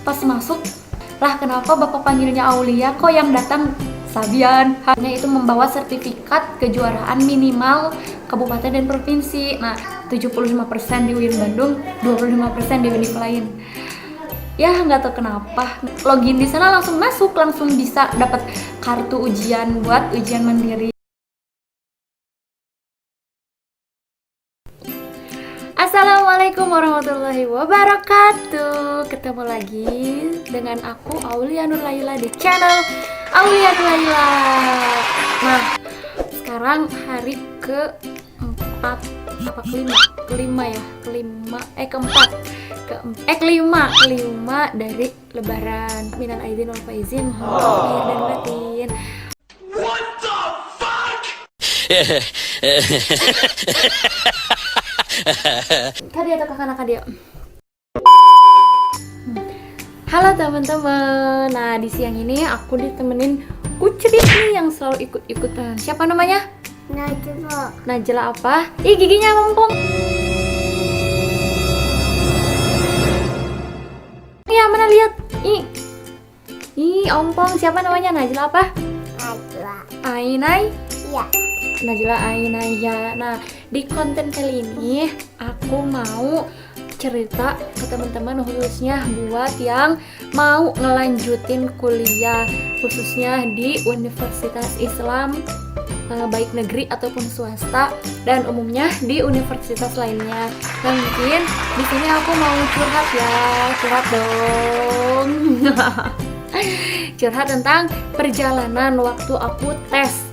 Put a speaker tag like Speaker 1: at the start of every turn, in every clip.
Speaker 1: Pas masuk, lah kenapa bapak panggilnya Aulia, kok yang datang Sabian? Hanya itu membawa sertifikat kejuaraan minimal kabupaten dan provinsi. Nah, 75% di UIN Bandung, 25% di univ lain. Ya nggak tahu kenapa, login di sana langsung masuk, langsung bisa dapat kartu ujian buat ujian mandiri. Assalamualaikum warahmatullahi wabarakatuh. Ketemu lagi dengan aku Aulia Nurlaila di channel Aulia Nurlaila. Nah, sekarang hari keempat apa kelima dari Lebaran. Minal aidin wal faizin, lahir dan batin.
Speaker 2: What the fuck?
Speaker 1: Kadia atau kakak Kadia? Halo teman-teman. Nah, di siang ini aku ditemenin kucrit nih yang selalu ikut-ikutan. Siapa namanya?
Speaker 3: Najla.
Speaker 1: Najla apa? Ih, giginya mumpung. Ya, mana lihat? Ih, ompong. Siapa namanya? Najla apa?
Speaker 3: Najla.
Speaker 1: Ainai?
Speaker 3: Iya.
Speaker 1: Najla Ainaya. Nah, di konten kali ini aku mau cerita ke teman-teman, khususnya buat yang mau ngelanjutin kuliah, khususnya di Universitas Islam, baik negeri ataupun swasta, dan umumnya di universitas lainnya. Dan mungkin di sini aku mau curhat dong. Curhat tentang perjalanan waktu aku tes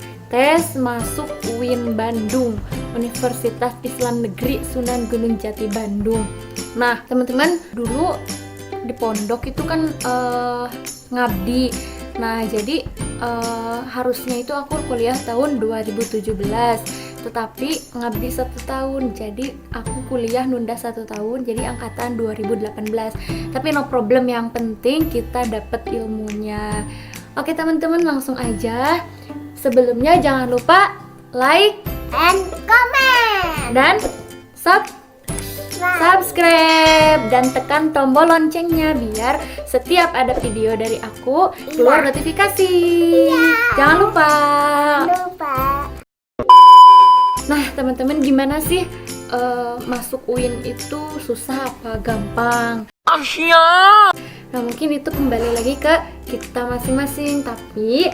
Speaker 1: masuk UIN Bandung, Universitas Islam Negeri Sunan Gunung Jati Bandung. Nah, teman-teman, dulu di pondok itu kan ngabdi. Nah, jadi harusnya itu aku kuliah tahun 2017, tetapi ngabdi 1 tahun, jadi aku kuliah nunda 1 tahun, jadi angkatan 2018. Tapi no problem, yang penting kita dapat ilmunya. Oke teman-teman, langsung aja. Sebelumnya jangan lupa like
Speaker 3: And comment.
Speaker 1: dan subscribe dan tekan tombol loncengnya biar setiap ada video dari aku keluar notifikasi. Jangan lupa. Nah teman-teman, gimana sih masuk UIN itu susah apa gampang? Nah mungkin itu kembali lagi ke kita masing-masing, tapi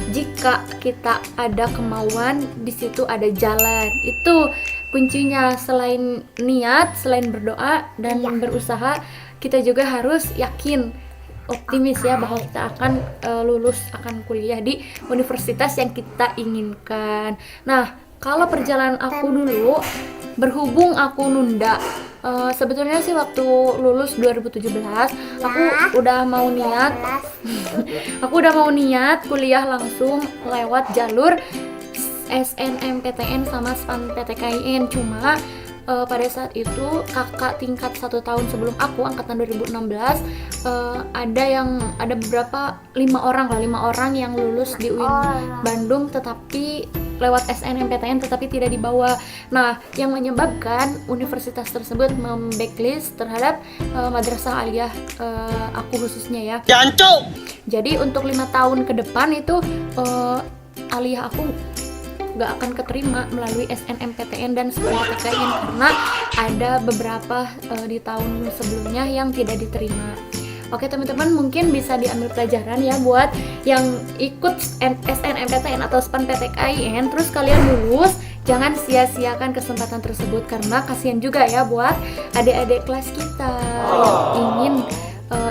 Speaker 1: jika kita ada kemauan, di situ ada jalan. Itu kuncinya. Selain niat, selain berdoa dan berusaha, kita juga harus yakin, optimis ya, bahwa kita akan lulus, akan kuliah di universitas yang kita inginkan. Nah, kalau perjalanan aku dulu, berhubung aku nunda, sebetulnya sih waktu lulus 2017 aku udah mau niat kuliah langsung lewat jalur SNMPTN sama SPAN-PTKIN. Cuma pada saat itu kakak tingkat 1 tahun sebelum aku, angkatan 2016, ada beberapa 5 orang yang lulus di UIN Bandung tetapi lewat SNMPTN tetapi tidak dibawa. Nah, yang menyebabkan universitas tersebut memblacklist terhadap madrasah aliyah aku khususnya ya.
Speaker 2: Jancuk.
Speaker 1: Jadi untuk 5 tahun ke depan itu aliyah aku nggak akan keterima melalui SNMPTN dan SPAN-PTKIN karena ada beberapa di tahun sebelumnya yang tidak diterima. Oke teman-teman, mungkin bisa diambil pelajaran ya buat yang ikut SNMPTN atau SPAN-PTKIN terus kalian lulus, jangan sia-siakan kesempatan tersebut karena kasihan juga ya buat adik-adik kelas kita yang ingin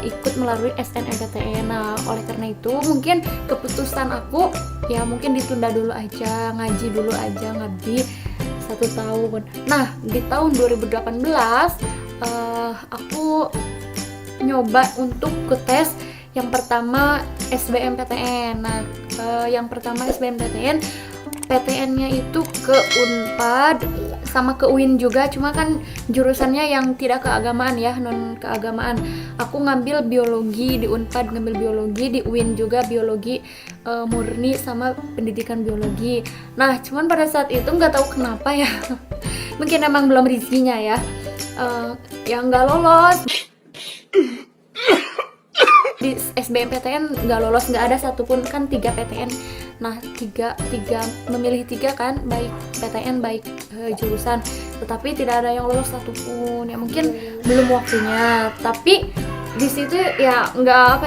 Speaker 1: ikut melalui SNMPTN. Nah, oleh karena itu mungkin keputusan aku ya mungkin ditunda dulu aja, ngaji dulu aja, ngabdi 1 tahun. Nah, di tahun 2018 aku nyoba untuk ke tes yang pertama SBMPTN. Nah, yang pertama SBMPTN, PTN-nya itu ke Unpad sama ke UIN juga, cuma kan jurusannya yang tidak keagamaan ya, non keagamaan. Aku ngambil biologi di Unpad, ngambil biologi di UIN juga, biologi murni sama pendidikan biologi. Nah, cuman pada saat itu nggak tahu kenapa ya, mungkin emang belum rezekinya ya, yang nggak lolos. di SBMPTN nggak lolos, nggak ada satupun, kan 3 PTN. Nah tiga memilih 3 kan, baik PTN baik jurusan, tetapi tidak ada yang lolos satupun. Ya mungkin belum waktunya, tapi di situ ya nggak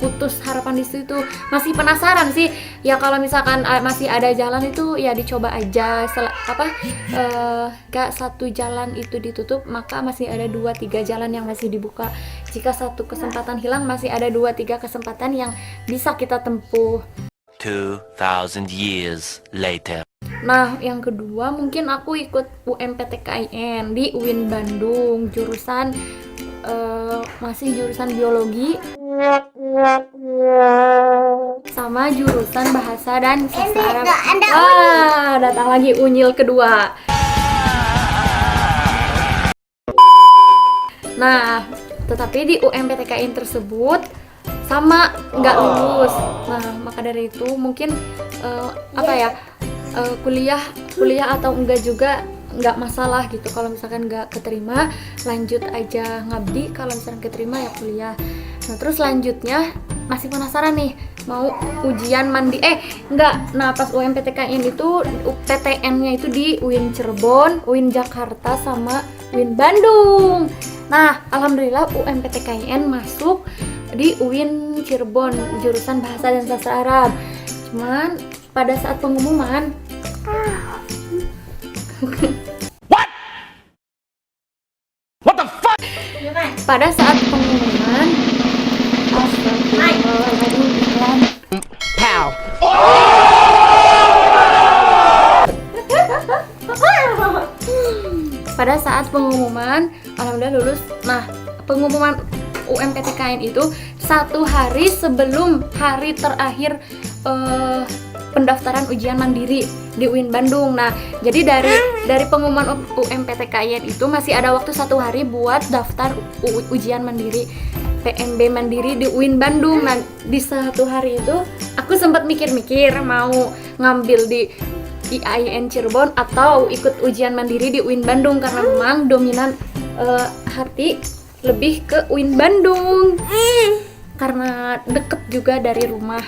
Speaker 1: putus harapan di situ. Masih penasaran sih ya, kalau misalkan masih ada jalan itu ya dicoba aja. Gak satu jalan itu ditutup, maka masih ada 2-3 jalan yang masih dibuka. Jika satu kesempatan hilang, masih ada 2-3 kesempatan yang bisa kita tempuh.
Speaker 2: 2,000 years later.
Speaker 1: Nah, yang kedua mungkin aku ikut UMPTKIN di UIN Bandung, jurusan masih jurusan biologi sama jurusan bahasa dan sastra Arab. Wah, datang lagi unyil kedua. Nah, tetapi di UMPTKIN tersebut sama nggak lulus. Nah, maka dari itu mungkin kuliah atau enggak juga nggak masalah gitu. Kalau misalkan nggak keterima, lanjut aja ngabdi. Kalau misalkan keterima ya kuliah. Nah terus selanjutnya masih penasaran nih, mau ujian Nah pas UMPTKIN itu PTN-nya itu di UIN Cirebon, UIN Jakarta sama UIN Bandung. Nah alhamdulillah UMPTKIN masuk di UIN Cirebon, jurusan bahasa dan sastra Arab. Cuman pada saat pengumuman
Speaker 2: What the fuck?
Speaker 1: pada saat pengumuman
Speaker 2: Pow.
Speaker 1: pada saat pengumuman alhamdulillah lulus. Nah pengumuman UMPTKIN itu 1 hari sebelum hari terakhir pendaftaran ujian mandiri di UIN Bandung. Nah jadi dari pengumuman UMPTKIN itu masih ada waktu 1 hari buat daftar ujian mandiri PMB mandiri di UIN Bandung. Nah di 1 hari itu aku sempat mikir-mikir mau ngambil di IAIN Cirebon atau ikut ujian mandiri di UIN Bandung, karena memang dominan hati lebih ke UIN Bandung karena deket juga dari rumah.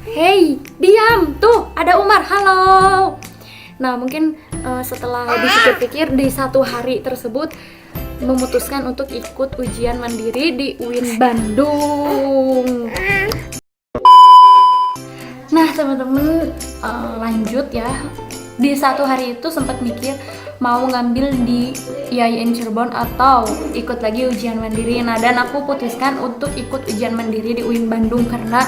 Speaker 1: Hei, diam, tuh ada Umar, halo. Nah mungkin setelah dipikir-pikir di 1 hari tersebut memutuskan untuk ikut ujian mandiri di UIN Bandung. Nah teman-teman, lanjut ya. Di 1 hari itu sempat mikir mau ngambil di IAIN Cirebon atau ikut lagi ujian mandiri. Nah dan aku putuskan untuk ikut ujian mandiri di UIN Bandung karena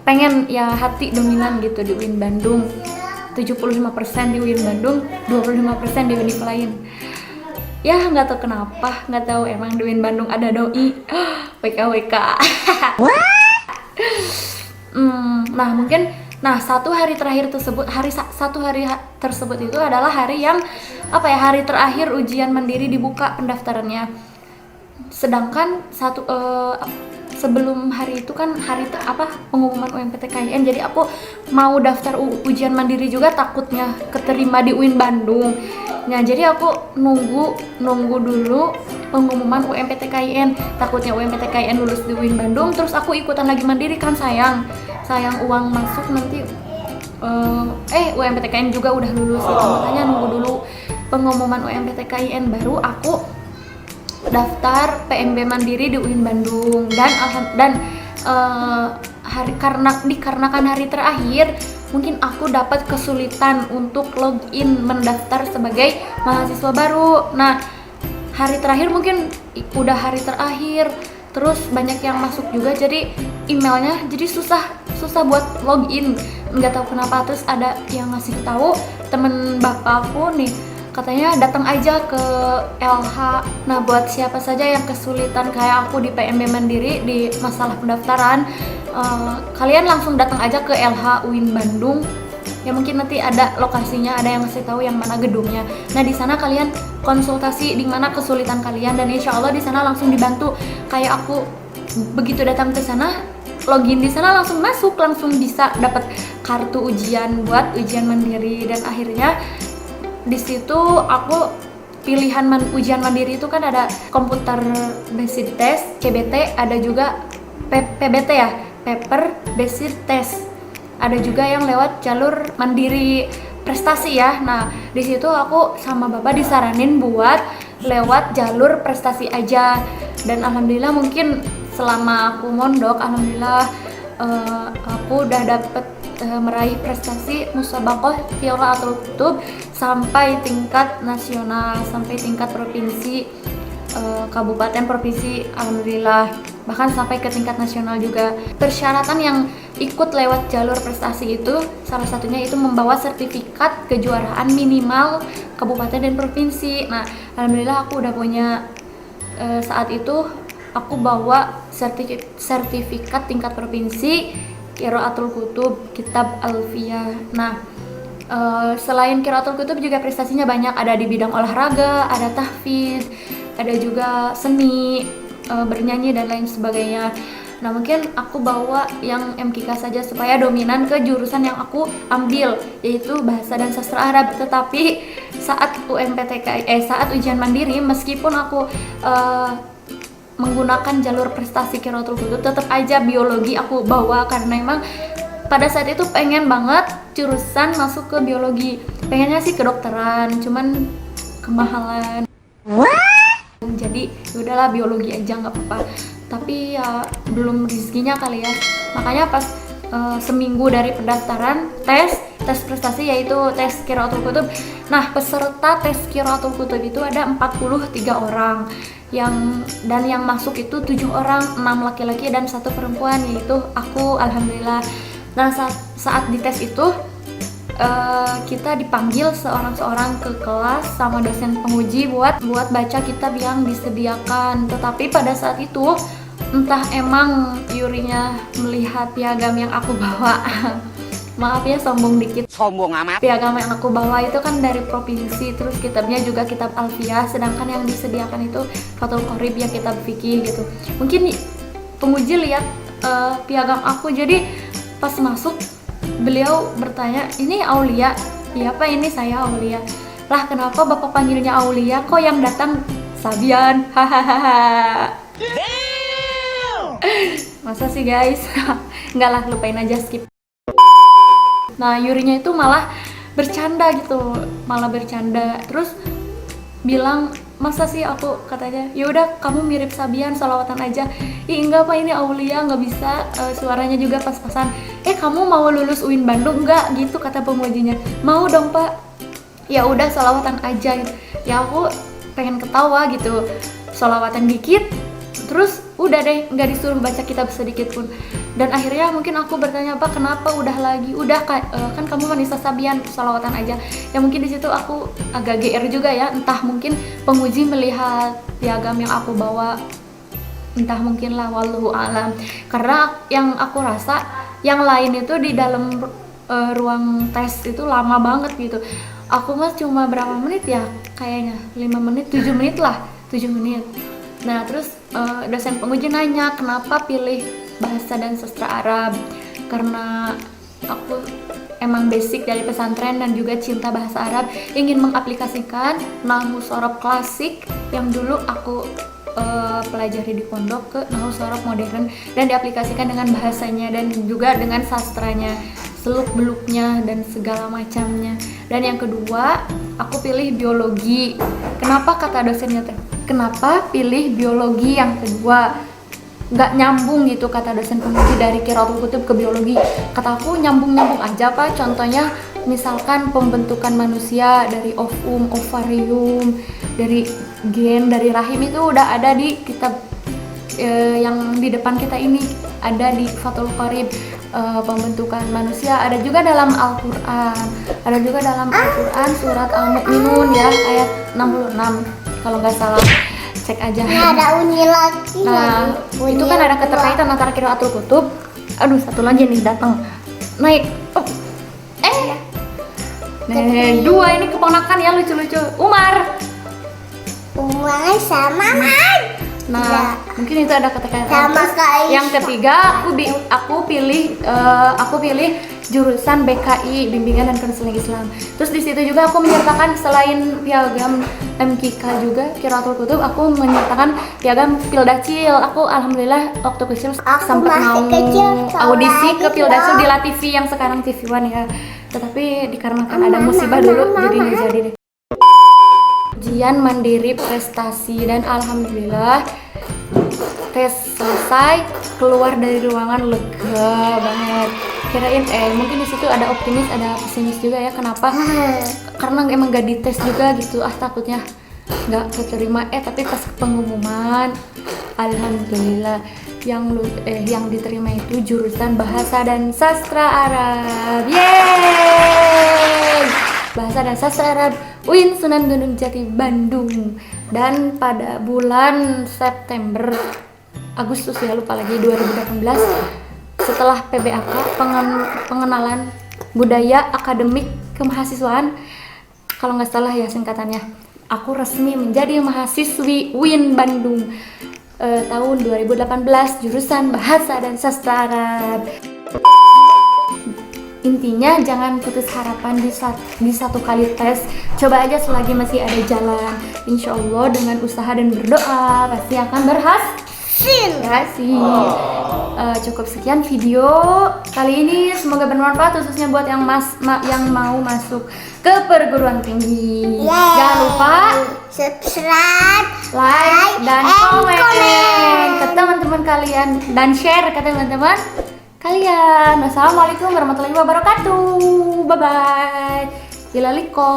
Speaker 1: pengen ya hati dominan gitu di UIN Bandung. 75% di UIN Bandung, 25% di univ lain. Ya nggak tahu kenapa, nggak tahu emang di UIN Bandung ada doi. WKWK. Nah mungkin 1 hari terakhir tersebut, 1 hari tersebut itu adalah hari yang hari terakhir ujian mandiri dibuka pendaftarannya. Sedangkan sebelum hari itu kan pengumuman UMPTKIN, jadi aku mau daftar ujian mandiri juga takutnya keterima di UIN Bandung. Nah jadi aku nunggu dulu pengumuman UMPTKIN, takutnya UMPTKIN lulus di UIN Bandung terus aku ikutan lagi mandiri kan sayang uang masuk nanti. UMPTKIN juga udah lulus gitu, makanya nunggu dulu pengumuman UMPTKIN baru aku daftar PMB mandiri di UIN Bandung. Dikarenakan hari terakhir mungkin aku dapat kesulitan untuk login mendaftar sebagai mahasiswa baru. Nah hari terakhir mungkin udah hari terakhir, terus banyak yang masuk juga jadi emailnya jadi susah buat login, nggak tahu kenapa. Terus ada yang ngasih tahu temen bapakku nih, katanya datang aja ke LH. Nah buat siapa saja yang kesulitan kayak aku di PMB mandiri di masalah pendaftaran, kalian langsung datang aja ke LH UIN Bandung. Ya mungkin nanti ada lokasinya, ada yang ngasih tahu yang mana gedungnya. Nah di sana kalian konsultasi di mana kesulitan kalian dan insya Allah di sana langsung dibantu. Kayak aku begitu datang ke sana, login di sana langsung masuk, langsung bisa dapat kartu ujian buat ujian mandiri. Dan akhirnya di situ aku pilihan ujian mandiri itu kan ada komputer basic test, CBT, ada juga PBT ya, paper basic test. Ada juga yang lewat jalur mandiri prestasi ya. Nah, di situ aku sama Bapak disaranin buat lewat jalur prestasi aja. Dan alhamdulillah mungkin selama aku mondok, alhamdulillah aku udah dapet meraih prestasi musabaqah Qiraatul Kutub sampai tingkat nasional, sampai tingkat provinsi, kabupaten, provinsi, alhamdulillah, bahkan sampai ke tingkat nasional juga. Persyaratan yang ikut lewat jalur prestasi itu salah satunya itu membawa sertifikat kejuaraan minimal kabupaten dan provinsi. Nah, alhamdulillah aku udah punya. Saat itu aku bawa sertifikat tingkat provinsi Qiraatul Kutub, kitab Alfiyah. Nah, selain Qiraatul Kutub juga prestasinya banyak, ada di bidang olahraga, ada tahfiz, ada juga seni, bernyanyi dan lain sebagainya. Nah, mungkin aku bawa yang MKK saja supaya dominan ke jurusan yang aku ambil, yaitu bahasa dan sastra Arab. Tetapi saat saat ujian mandiri, meskipun aku menggunakan jalur prestasi Qiraatul Kutub, tetap aja biologi aku bawa karena emang pada saat itu pengen banget jurusan masuk ke biologi. Pengennya sih kedokteran, cuman kemahalan. Jadi udahlah biologi aja nggak apa-apa. Tapi ya belum rezekinya kali ya. Makanya pas seminggu dari pendaftaran tes prestasi, yaitu tes Qiraatul Kutub. Nah, peserta tes Qiraatul Kutub itu ada 43 orang. Dan yang masuk itu 7 orang, 6 laki-laki dan 1 perempuan, yaitu aku, alhamdulillah. Nah, saat di tes itu kita dipanggil seorang-seorang ke kelas sama dosen penguji buat baca kitab yang disediakan. Tetapi pada saat itu entah emang Yurinya melihat piagam yang aku bawa maaf ya, sombong dikit.
Speaker 4: Sombong amat.
Speaker 1: Piagam yang aku bawa itu kan dari provinsi, terus kitabnya juga kitab Alfiyah, sedangkan yang disediakan itu Fathul Qorib, ya kitab fikih gitu. Mungkin penguji lihat piagam aku, jadi pas masuk beliau bertanya, "Ini Aulia?" "Iya Pak, ini saya Aulia." "Lah kenapa Bapak panggilnya Aulia, kok yang datang Sabian?" Hahaha. Masa sih guys? Enggak lah, lupain aja, skip. Nah, Yurinya itu malah bercanda gitu, terus bilang, "Masa sih aku," katanya, "ya udah kamu mirip Sabian, sholawatan aja." "Ih enggak Pak, ini Aulia, nggak bisa, suaranya juga pas-pasan." "Kamu mau lulus UIN Bandung nggak?" gitu kata pengujinya. "Mau dong Pak." "Ya udah sholawatan aja." Gitu. Ya aku pengen ketawa gitu, sholawatan dikit, terus udah deh, nggak disuruh baca kitab sedikit pun. Dan akhirnya mungkin aku bertanya, "Pak kenapa udah lagi?" "Udah kan kamu Vanessa Sabian, sholawatan aja." Ya mungkin di situ aku agak GR juga ya, entah mungkin penguji melihat piagam yang aku bawa, entah mungkin lah, wallahu alam. Karena yang aku rasa yang lain itu di dalam ruang tes itu lama banget gitu. Aku mah cuma berapa menit ya, kayaknya 5 menit, 7 menit lah, 7 menit. Nah terus dosen penguji nanya, "Kenapa pilih bahasa dan sastra Arab?" Karena aku emang basic dari pesantren dan juga cinta bahasa Arab, ingin mengaplikasikan nahwu sorob klasik yang dulu aku pelajari di pondok ke nahwu sorob modern dan diaplikasikan dengan bahasanya dan juga dengan sastranya, seluk beluknya dan segala macamnya. Dan yang kedua, aku pilih biologi. Kenapa kata dosennya teh? "Kenapa pilih biologi yang kedua? Nggak nyambung gitu," kata dosen penguji, "dari Qiraatul Kutub ke biologi." Kata aku, nyambung-nyambung aja Pak. Contohnya misalkan pembentukan manusia dari ovum, ovarium, dari gen, dari rahim itu udah ada di kitab yang di depan kita ini, ada di Fathul Qorib. Pembentukan manusia ada juga dalam Al-Quran, surat Al-Mu'minun ya, ayat 66 kalau nggak salah, cek aja.
Speaker 3: Ada uni lagi.
Speaker 1: Nah, itu kan ada keterkaitan antara Qiraatul Kutub. Aduh, satu lagi nih datang naik. Dua ini keponakan ya, lucu-lucu. Umar
Speaker 3: sama Man.
Speaker 1: Nah, mungkin itu ada keterkaitan.
Speaker 3: Sama
Speaker 1: Terus
Speaker 3: kayak
Speaker 1: yang ketiga, aku pilih jurusan BKI, Bimbingan dan Konseling Islam. Terus di situ juga aku menyertakan selain piagam MKK juga Qiraatul Kutub, aku menyertakan piagam Pildacil. Aku alhamdulillah waktu kecil sempat mau audisi ke Pildacil di La TV yang sekarang TV One ya. Tetapi dikarenakan ada musibah dulu jadi nggak jadi deh. Ujian mandiri prestasi dan alhamdulillah tes selesai, keluar dari ruangan lega banget. Kirain mungkin di situ ada optimis, ada pesimis juga ya. Kenapa? Karena emang gak dites juga gitu. Takutnya nggak keterima. Tapi pas pengumuman, alhamdulillah yang diterima itu jurusan Bahasa dan Sastra Arab. Yeay! Bahasa dan Sastra Arab UIN Sunan Gunung Jati Bandung. Dan pada bulan September Agustus ya, lupa lagi, 2018, setelah PBAK, pengenalan budaya akademik kemahasiswaan, kalau nggak salah ya singkatannya, aku resmi menjadi mahasiswi UIN Bandung tahun 2018 jurusan Bahasa dan Sastra Arab. Intinya jangan putus harapan di satu kali tes, coba aja selagi masih ada jalan. Insya Allah dengan usaha dan berdoa pasti akan berhasil. Ya sih. Cukup sekian video kali ini, semoga bermanfaat khususnya buat yang mau masuk ke perguruan tinggi. Jangan lupa
Speaker 3: subscribe,
Speaker 1: like dan komen ke teman-teman kalian dan share ke teman-teman kalian. Wassalamualaikum warahmatullahi wabarakatuh. Bye bye. Ilaliko.